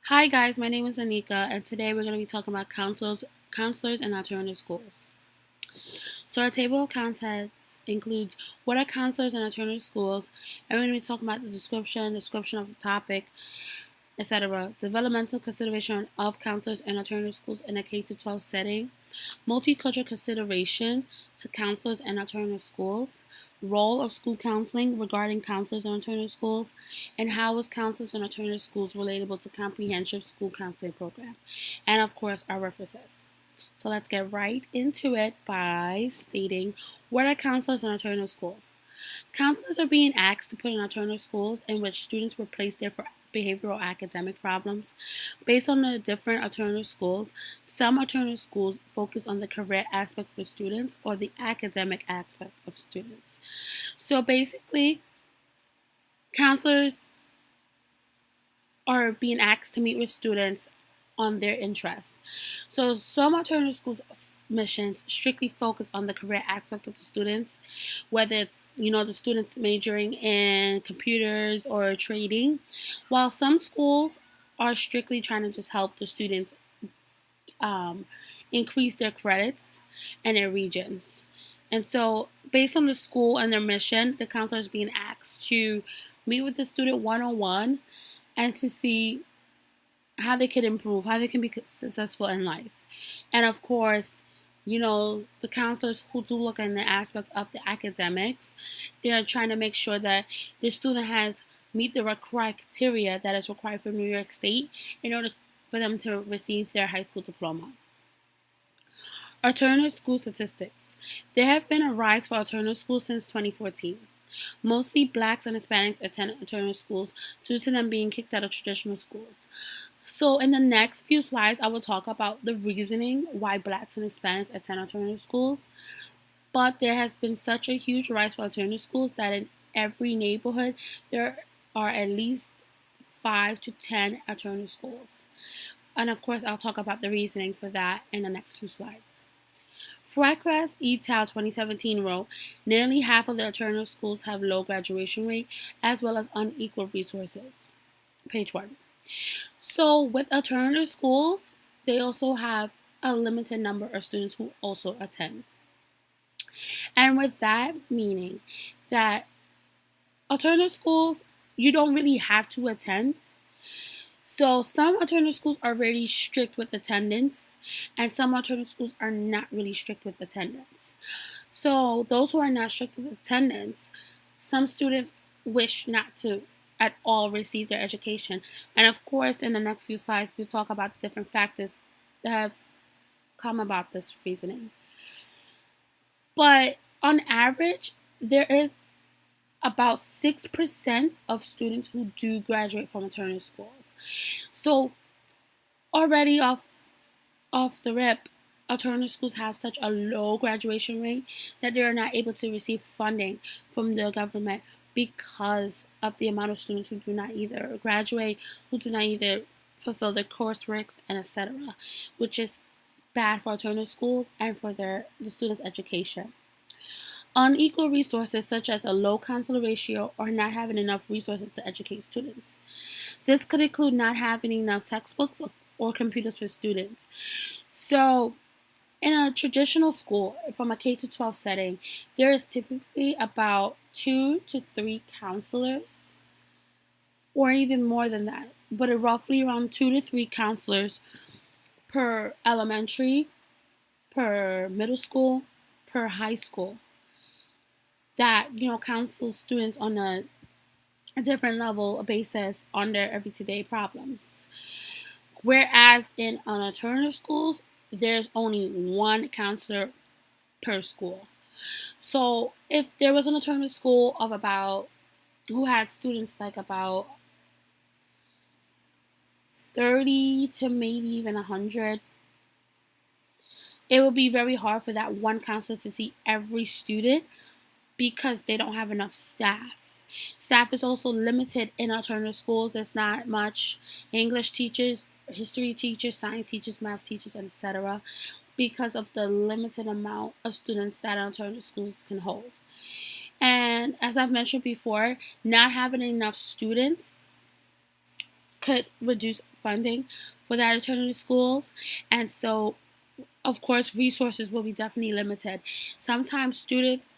Hi guys, my name is Anika, and today we're going to be talking about counselors and alternative schools. So our table of contents includes what are counselors and alternative schools, and we're going to be talking about the description of the topic, etc. Developmental consideration of counselors and alternative schools in a K-12 setting, multicultural consideration to counselors and alternative schools, role of school counseling regarding counselors and alternative schools, and how is counselors and alternative schools relatable to comprehensive school counseling program, and of course our references. So let's get right into it by stating what are counselors and alternative schools. Counselors are being asked to put in alternative schools in which students were placed there for behavioral academic problems. Based on the different alternative schools, some alternative schools focus on the career aspect for students or the academic aspect of students. So basically, counselors are being asked to meet with students on their interests. So some alternative schools missions strictly focus on the career aspect of the students, whether it's the students majoring in computers or trading, while some schools are strictly trying to just help the students um, increase their credits and their regions. And so, based on the school and their mission, the counselor is being asked to meet with the student one on one and to see how they can improve, how they can be successful in life. And of course, the counselors who do look at the aspect of the academics, they're trying to make sure that the student has meet the criteria that is required from New York State in order for them to receive their high school diploma. Alternative school statistics. There have been a rise for alternative schools since 2014. Mostly blacks and Hispanics attend alternative schools due to them being kicked out of traditional schools. So, in the next few slides, I will talk about the reasoning why blacks and Hispanics attend alternative schools. But there has been such a huge rise for alternative schools that in every neighborhood, there are at least 5 to 10 alternative schools. And of course, I'll talk about the reasoning for that in the next few slides. Freckrest et al. 2017 wrote, nearly half of the alternative schools have low graduation rate as well as unequal resources. Page 1. So with alternative schools, they also have a limited number of students who also attend. And with that meaning that alternative schools, you don't really have to attend. So some alternative schools are really strict with attendance, and some alternative schools are not really strict with attendance. So those who are not strict with attendance, some students wish not to at all receive their education. And of course, in the next few slides, we'll talk about the different factors that have come about this reasoning. But on average, there is about 6% of students who do graduate from alternative schools. So already off the rip, alternative schools have such a low graduation rate that they are not able to receive funding from the government because of the amount of students who do not either graduate, who do not either fulfill their coursework, and etc., which is bad for alternative schools and for the students' education. Unequal resources such as a low counselor ratio or not having enough resources to educate students. This could include not having enough textbooks or computers for students. So, in a traditional school, from a K-12 setting, there is typically about 2 to 3 counselors, or even more than that, but roughly around 2 to 3 counselors per elementary, per middle school, per high school that counsel students on a different level basis on their everyday problems. Whereas in alternative schools, there's only one counselor per school. So if there was an alternative school of about who had students like about 30 to maybe even 100, it would be very hard for that one counselor to see every student because they don't have enough staff. Staff is also limited in alternative schools. There's not much English teachers, history teachers, science teachers, math teachers, etc., because of the limited amount of students that alternative schools can hold. And as I've mentioned before, not having enough students could reduce funding for the alternative schools. And so, of course, resources will be definitely limited. Sometimes students,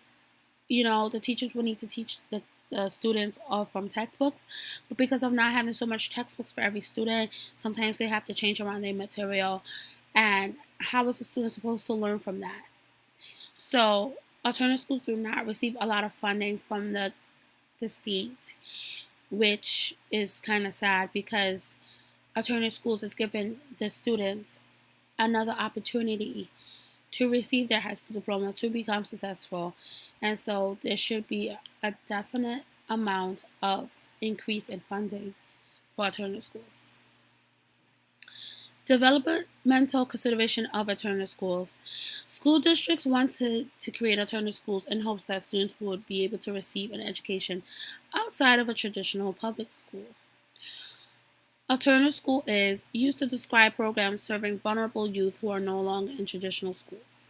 the teachers will need to teach the students all from textbooks, but because of not having so much textbooks for every student, sometimes they have to change around their material. And how is the student supposed to learn from that? So, alternative schools do not receive a lot of funding from the state, which is kind of sad because alternative schools is giving the students another opportunity to receive their high school diploma, to become successful. And so there should be a definite amount of increase in funding for alternative schools. Developmental consideration of alternative schools. School districts want to create alternative schools in hopes that students would be able to receive an education outside of a traditional public school. Alternative school is used to describe programs serving vulnerable youth who are no longer in traditional schools.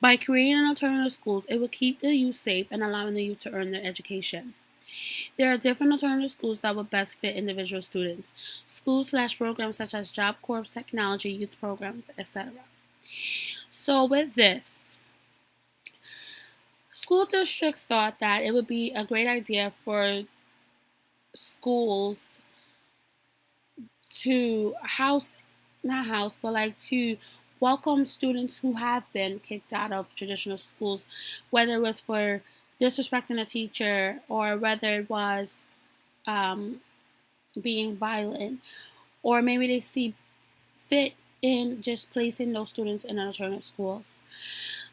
By creating alternative schools, it will keep the youth safe and allowing the youth to earn their education. There are different alternative schools that would best fit individual students. Schools/programs such as Job Corps, technology, youth programs, etc. So with this, school districts thought that it would be a great idea for schools to to welcome students who have been kicked out of traditional schools, whether it was for disrespecting a teacher or whether it was being violent, or maybe they see fit in just placing those students in alternative schools.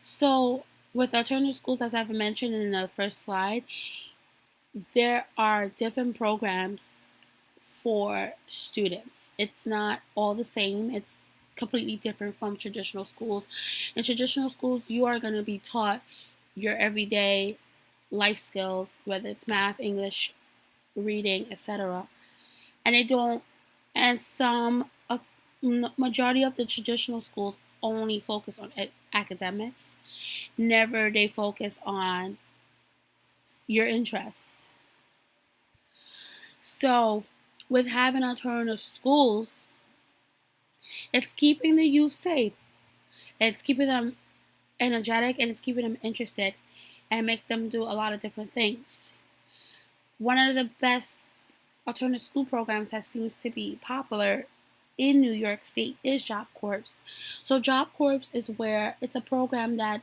So with alternative schools, as I've mentioned in the first slide, there are different programs for students. It's not all the same. It's completely different from traditional schools. In traditional schools, you are going to be taught your everyday life skills, whether it's math, English, reading, etc. And some majority of the traditional schools only focus on academics. Never they focus on your interests. So with having alternative schools, it's keeping the youth safe. It's keeping them energetic and it's keeping them interested and make them do a lot of different things. One of the best alternative school programs that seems to be popular in New York State is Job Corps. So Job Corps is where it's a program that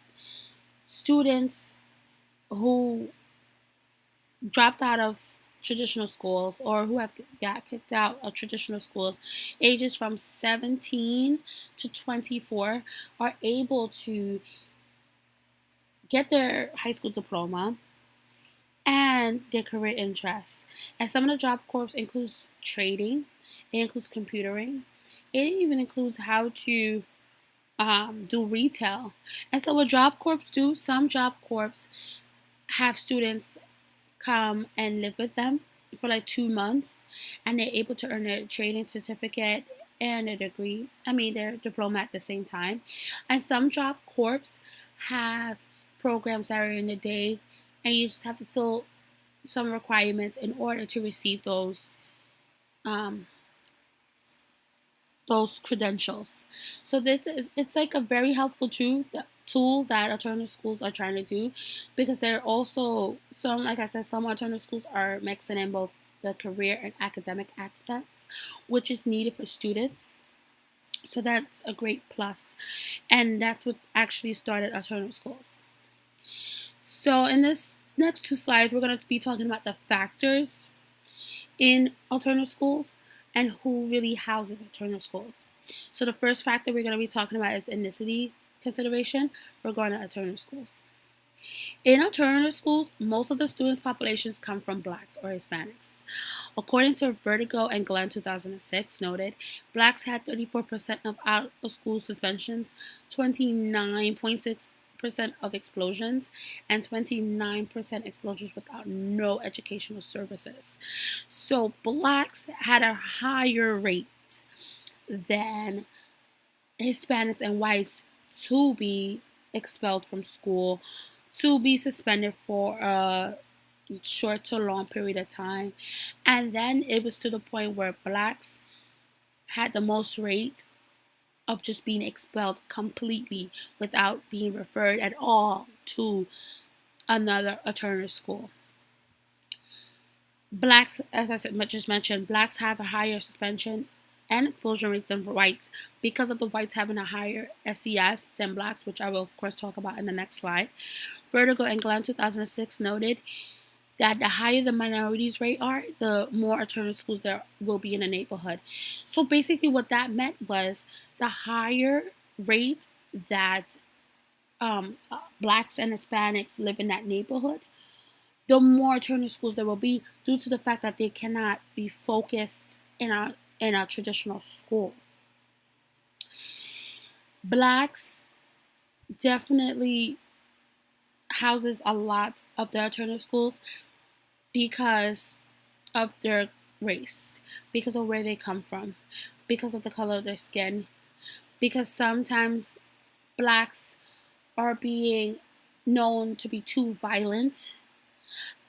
students who dropped out of traditional schools or who have got kicked out of traditional schools, ages from 17 to 24, are able to get their high school diploma and their career interests. And some of the Job Corps includes trading, it includes computering, it even includes how to do retail. And so what Job Corps do, some Job Corps have students come and live with them for like 2 months, and they're able to earn their trading certificate and their diploma at the same time. And some Job Corps have programs that are in the day, and you just have to fill some requirements in order to receive those credentials. So it's like a very helpful tool that alternative schools are trying to do, because there are also some, like I said, some alternative schools are mixing in both the career and academic aspects, which is needed for students. So that's a great plus, and that's what actually started alternative schools. So in this next 2 slides, we're going to be talking about the factors in alternative schools and who really houses alternative schools. So the first factor we're going to be talking about is ethnicity consideration regarding alternative schools. In alternative schools, most of the students' populations come from Blacks or Hispanics. According to Vertigo and Glenn 2006 noted, Blacks had 34% of out-of-school suspensions, 29.6% of explosions, and 29% explosions without no educational services. So Blacks had a higher rate than Hispanics and whites to be expelled from school, to be suspended for a short to long period of time. And then it was to the point where blacks had the most rate of just being expelled completely without being referred at all to another alternative school. Blacks, as I said, just mentioned, blacks have a higher suspension and expulsion rates than whites because of the whites having a higher SES than blacks, which I will of course talk about in the next slide. Vertigo and Glenn 2006 noted that the higher the minorities rate are, the more alternative schools there will be in a neighborhood. So basically what that meant was the higher rate that blacks and Hispanics live in that neighborhood, the more alternative schools there will be due to the fact that they cannot be focused in a traditional school. Blacks definitely houses a lot of the alternative schools because of their race, because of where they come from, because of the color of their skin, because sometimes blacks are being known to be too violent,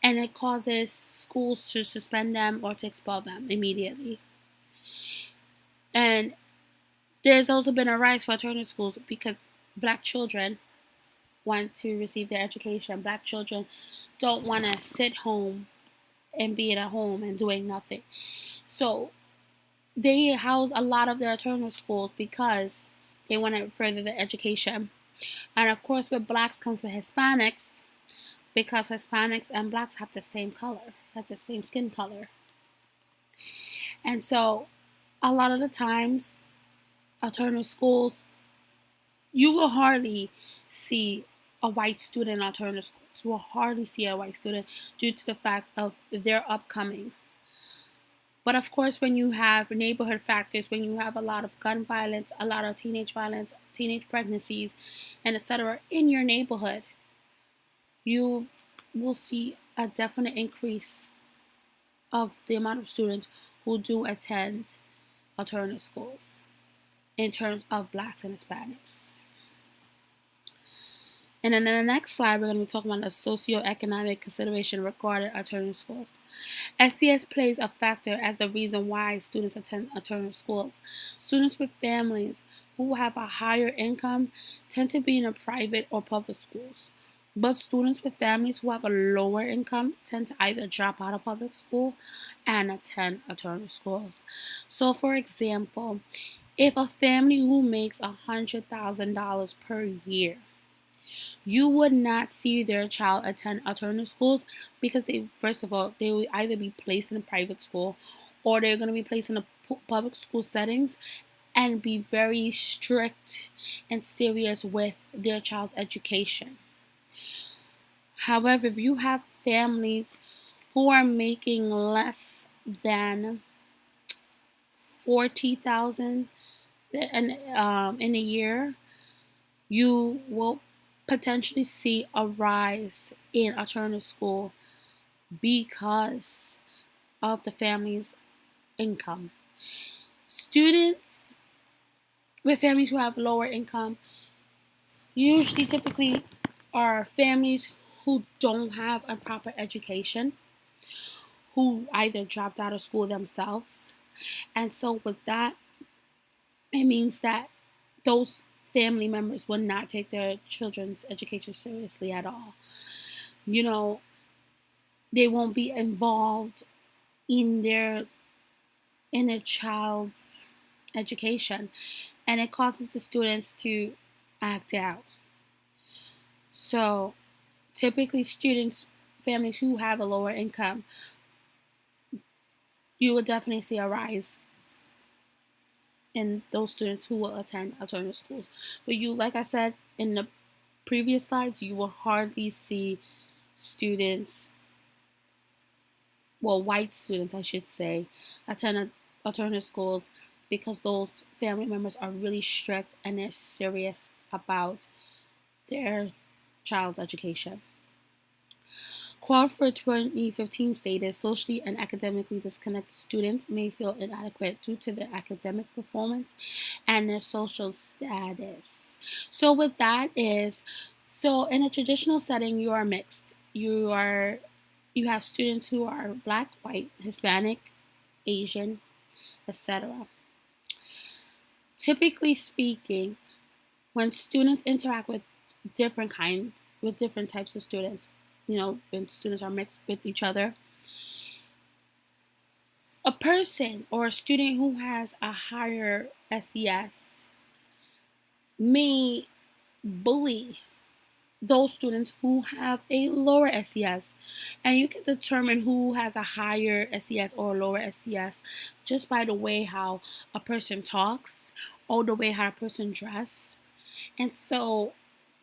and it causes schools to suspend them or to expel them immediately. And there's also been a rise for alternative schools because black children want to receive their education. Black children don't want to sit home and being at home and doing nothing. So they house a lot of their alternative schools because they want to further their education. And of course, with blacks comes with Hispanics because Hispanics and blacks have the same color, have the same skin color. And so a lot of the times, alternative schools, you will hardly see a white student in alternative schools. You will hardly see a white student due to the fact of their upcoming. But of course, when you have neighborhood factors, when you have a lot of gun violence, a lot of teenage violence, teenage pregnancies, and etc. in your neighborhood, you will see a definite increase of the amount of students who do attend alternative schools in terms of blacks and Hispanics. And then in the next slide, we're going to be talking about the socioeconomic consideration regarding alternative schools. SES plays a factor as the reason why students attend alternative schools. Students with families who have a higher income tend to be in a private or public schools. But students with families who have a lower income tend to either drop out of public school and attend alternative schools. So for example, if a family who makes $100,000 per year, you would not see their child attend alternative schools because they, first of all, they will either be placed in a private school or they're going to be placed in a public school settings and be very strict and serious with their child's education. However, if you have families who are making less than 40,000 in a year, you will potentially see a rise in alternative school because of the family's income. Students with families who have lower income usually typically are families who don't have a proper education, who either dropped out of school themselves. And so with that, it means that those family members will not take their children's education seriously at all. You know, they won't be involved in their child's education, and it causes the students to act out. So typically families who have a lower income, you will definitely see a rise in those students who will attend alternative schools. But you, like I said in the previous slides, you will hardly see students, well, white students, I should say, attend alternative schools because those family members are really strict and they're serious about their child's education. Crawford 2015 stated socially and academically disconnected students may feel inadequate due to their academic performance and their social status. So with that is, so in a traditional setting, you are mixed. You are you have students who are Black, white, Hispanic, Asian, etc. Typically speaking, when students interact with different types of students, when students are mixed with each other, a person or a student who has a higher SES may bully those students who have a lower SES. And you can determine who has a higher SES or a lower SES just by the way how a person talks or the way how a person dresses. And so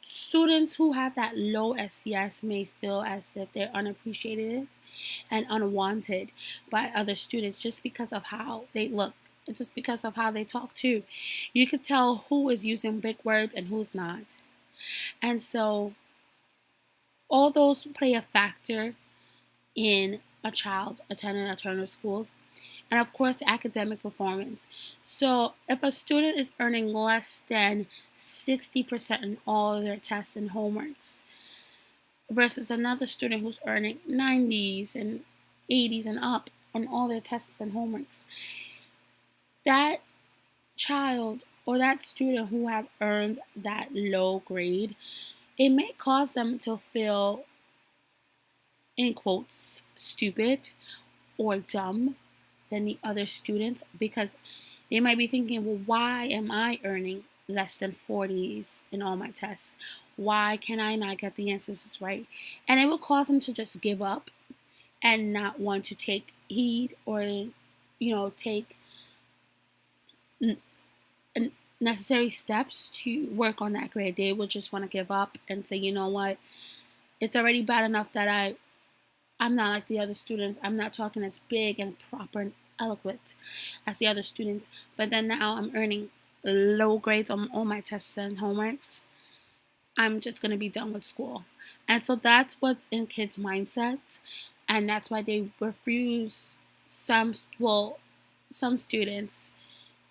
students who have that low SES may feel as if they're unappreciated and unwanted by other students just because of how they look, just because of how they talk too. You could tell who is using big words and who's not. And so all those play a factor in a child attending alternative schools. And of course, the academic performance. So, if a student is earning less than 60% in all of their tests and homeworks versus another student who's earning 90s and 80s and up on all their tests and homeworks, that child or that student who has earned that low grade, it may cause them to feel, in quotes, stupid or dumb than the other students because they might be thinking, well, why am I earning less than 40s in all my tests? Why can I not get the answers right? And it will cause them to just give up and not want to take heed or, take necessary steps to work on that grade. They will just want to give up and say, you know what, it's already bad enough that I'm not like the other students. I'm not talking as big and proper and eloquent as the other students. But then now I'm earning low grades on all my tests and homeworks. I'm just going to be done with school. And so that's what's in kids' mindsets. And that's why they refuse some students,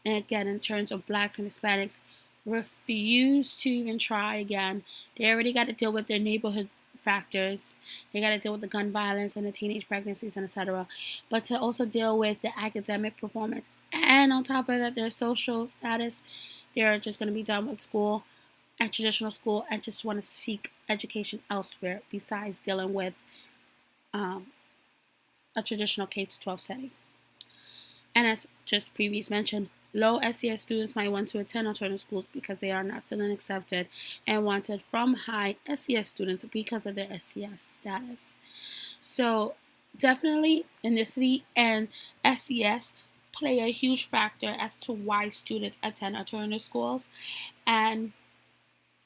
and again, in terms of Blacks and Hispanics, refuse to even try again. They already got to deal with their neighborhood factors. They got to deal with the gun violence and the teenage pregnancies and etc. But to also deal with the academic performance and on top of that, their social status, they're just going to be done with school and traditional school and just want to seek education elsewhere besides dealing with a traditional K-12 setting. And as just previously mentioned, low SES students might want to attend alternative schools because they are not feeling accepted and wanted from high SES students because of their SES status. So definitely ethnicity and SES play a huge factor as to why students attend alternative schools, and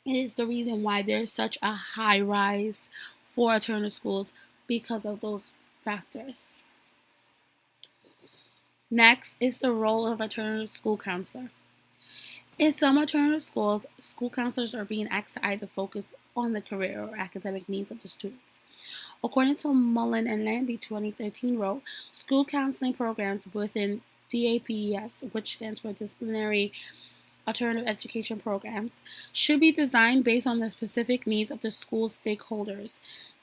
it is the reason why there's such a high rise for alternative schools because of those factors. Next is the role of alternative school counselor. In some alternative schools, school counselors are being asked to either focus on the career or academic needs of the students. According to Mullen and Lambie 2013 wrote, school counseling programs within DAPES, which stands for Disciplinary Alternative Education Programs, should be designed based on the specific needs of the school stakeholders.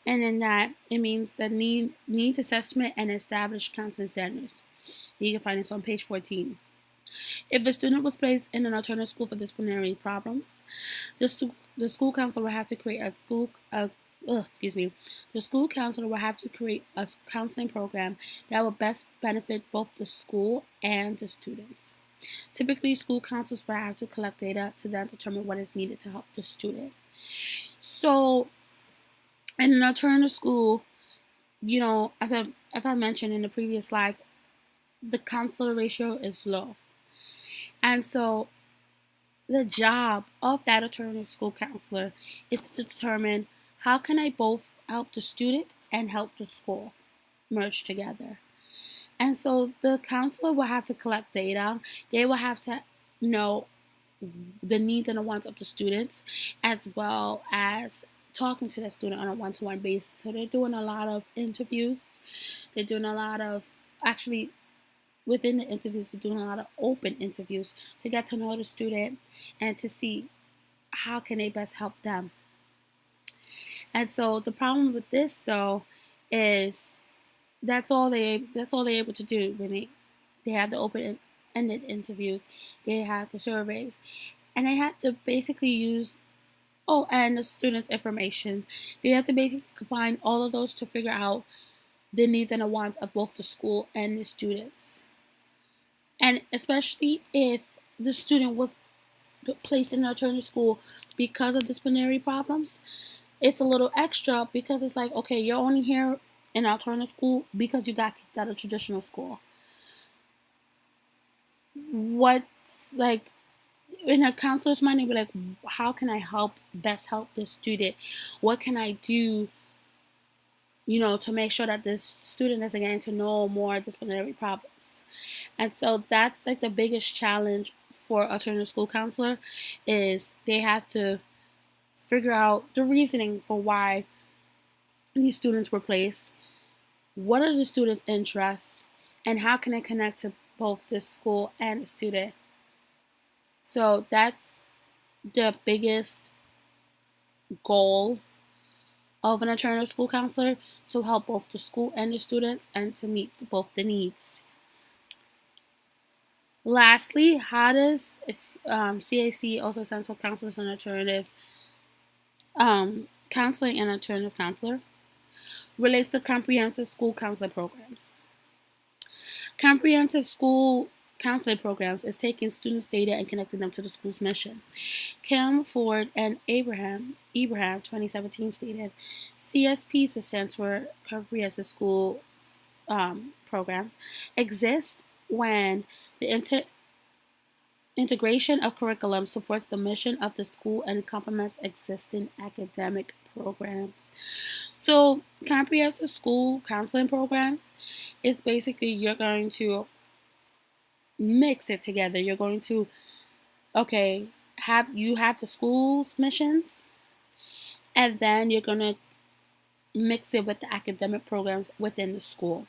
And in that, it means the needs assessment and established counseling standards. You can find this on page 14. If a student was placed in an alternative school for disciplinary problems, the school counselor will have to create the school counselor will have to create a counseling program that will best benefit both the school and the students. Typically, school counselors will have to collect data to then determine what is needed to help the student. So, in an alternative school, as I mentioned in the previous slides, the counselor ratio is low. And so the job of that alternative school counselor is to determine how can I both help the student and help the school merge together. And so the counselor will have to collect data. They will have to know the needs and the wants of the students, as well as talking to the student on a one-to-one basis. So they're doing a lot of interviews. They're doing a lot of, actually, within the interviews, they're doing a lot of open interviews to get to know the student and to see how can they best help them. And so the problem with this, though, is that's all they're able to do when they have the open-ended interviews, they have the surveys, and they have to basically use and the students' information. They have to basically combine all of those to figure out the needs and the wants of both the school and the students. And especially if the student was placed in an alternative school because of disciplinary problems, it's a little extra because it's like, okay, you're only here in alternative school because you got kicked out of traditional school. What's like in a counselor's mind, they'd be like, how can I best help this student? What can I do, to make sure that this student isn't getting to know more disciplinary problems? And so that's like the biggest challenge for alternative school counselor is they have to figure out the reasoning for why these students were placed, what are the students' interests, and how can it connect to both the school and the student. So that's the biggest goal of an alternative school counselor, to help both the school and the students and to meet both the needs. Lastly, how does CAC, also stands for Counselors and Alternative Counseling and Alternative Counselor, relates to comprehensive school counseling programs. Comprehensive school counseling programs is taking students' data and connecting them to the school's mission. Kim Ford and Abraham 2017 stated, CSPs, which stands for Comprehensive School Programs, exist when the integration of curriculum supports the mission of the school and complements existing academic programs. So, comprehensive school counseling programs is basically you're going to mix it together. You're going to have the school's missions, and then you're going to mix it with the academic programs within the school.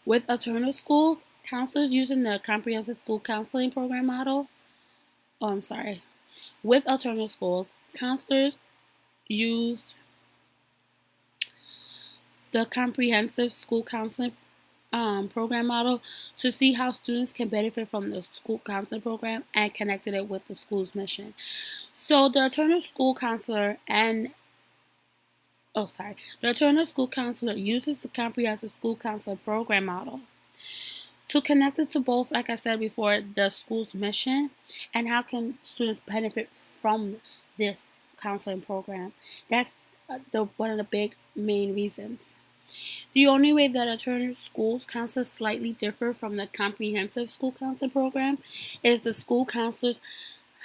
With alternative schools, counselors using the comprehensive school counseling program model. With alternative schools, counselors use the comprehensive school counseling program model to see how students can benefit from the school counseling program and connected it with the school's mission. So the alternative school counselor uses the comprehensive school counseling program model to connect it to both, like I said before, the school's mission and how can students benefit from this counseling program. That's one of the big main reasons. The only way that alternative schools counselors slightly differ from the comprehensive school counseling program is the school counselors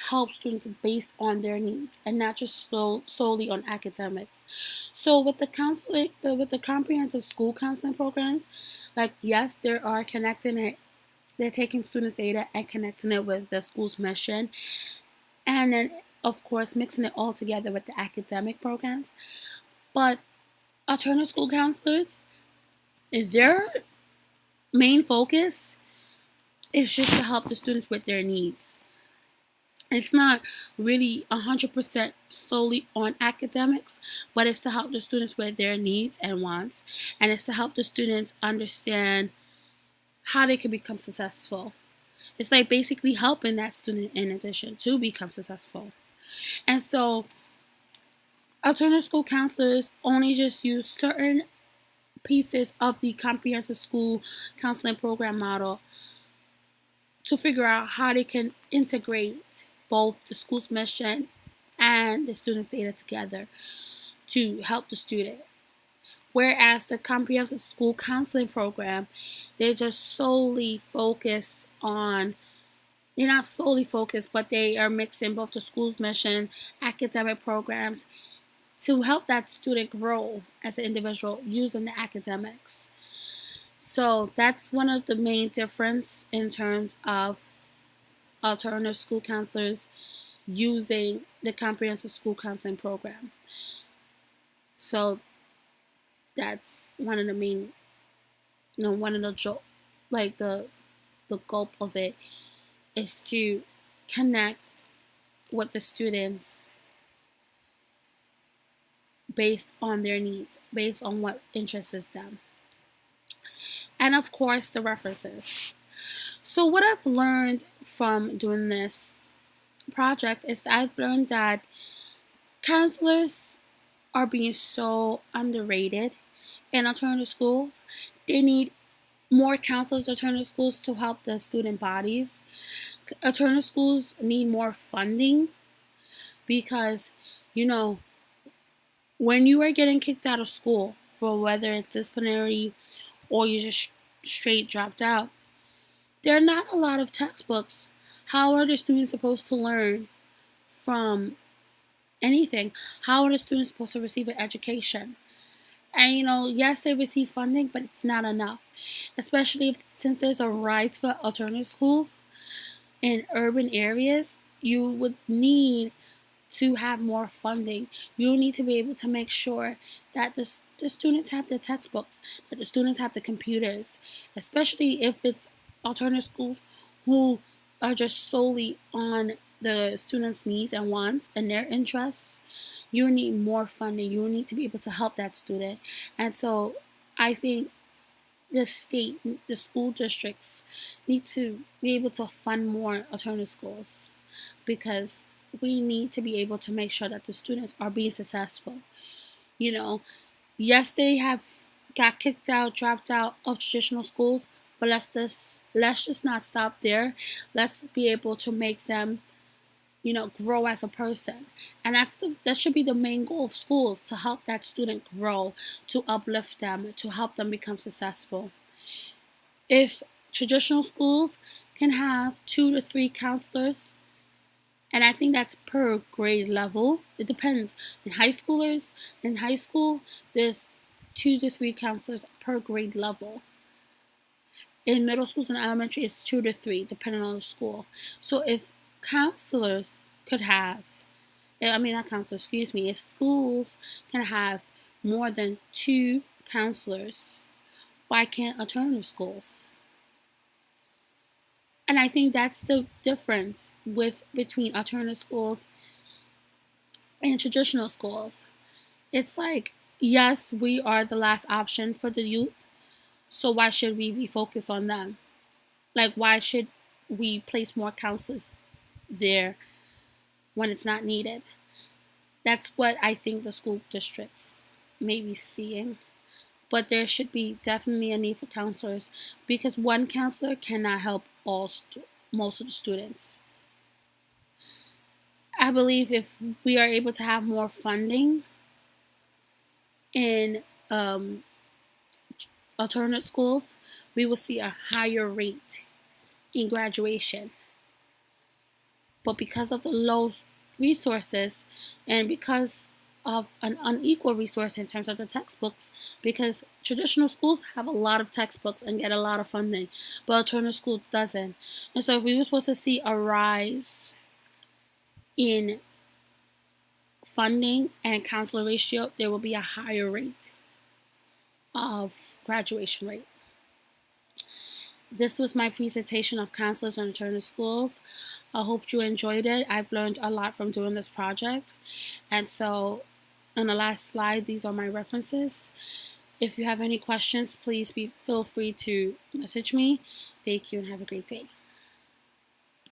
help students based on their needs and not just solely on academics. So with the comprehensive school counseling programs, like yes, they are connecting it. They're taking students' data and connecting it with the school's mission, and then of course mixing it all together with the academic programs. But alternative school counselors, their main focus is just to help the students with their needs. It's not really 100% solely on academics, but it's to help the students with their needs and wants, and it's to help the students understand how they can become successful. It's like basically helping that student in addition to become successful. And so alternative school counselors only just use certain pieces of the comprehensive school counseling program model to figure out how they can integrate both the school's mission and the student's data together to help the student. Whereas the comprehensive school counseling program, they just solely focus on, they're not solely focused, but they are mixing both the school's mission, academic programs to help that student grow as an individual using the academics. So that's one of the main difference in terms of alternative school counselors using the comprehensive school counseling program. So that's one of the main, the goal of it is to connect with the students based on their needs, based on what interests them. And of course, the references. So, what I've learned from doing this project is that I've learned that counselors are being so underrated in alternative schools. They need more counselors in alternative schools to help the student bodies. Alternative schools need more funding because, you know, when you are getting kicked out of school for whether it's disciplinary or you just straight dropped out, there are not a lot of textbooks. How are the students supposed to learn from anything? How are the students supposed to receive an education? And yes, they receive funding, but it's not enough. Especially since there's a rise for alternative schools in urban areas, you would need to have more funding. You need to be able to make sure that the students have the textbooks, that the students have the computers, especially if it's alternative schools who are just solely on the students' needs and wants and their interests. You need more funding. You need to be able to help that student. And so I think the state, the school districts need to be able to fund more alternative schools because we need to be able to make sure that the students are being successful. Yes, they have got kicked out, dropped out of traditional schools, but let's just not stop there. Let's be able to make them grow as a person. And that should be the main goal of schools, to help that student grow, to uplift them, to help them become successful. If traditional schools can have 2 to 3 counselors, and I think that's per grade level. It depends. In high school, there's 2 to 3 counselors per grade level. In middle schools and elementary, it's 2 to 3, depending on the school. So if counselors could have, not counselors, excuse me, if schools can have more than 2 counselors, why can't alternative schools? And I think that's the difference between alternative schools and traditional schools. It's like, yes, we are the last option for the youth, so why should we be focused on them? Like, why should we place more counselors there when it's not needed? That's what I think the school districts may be seeing. But there should be definitely a need for counselors because one counselor cannot help most of the students. I believe if we are able to have more funding in alternate schools, we will see a higher rate in graduation. But because of the low resources and because of an unequal resource in terms of the textbooks, because traditional schools have a lot of textbooks and get a lot of funding, but alternative schools doesn't. And so if we were supposed to see a rise in funding and counselor ratio, there will be a higher rate of graduation rate. This was my presentation of counselors in alternative schools. I hope you enjoyed it. I've learned a lot from doing this project. And so on the last slide, these are my references. If you have any questions, please feel free to message me. Thank you and have a great day.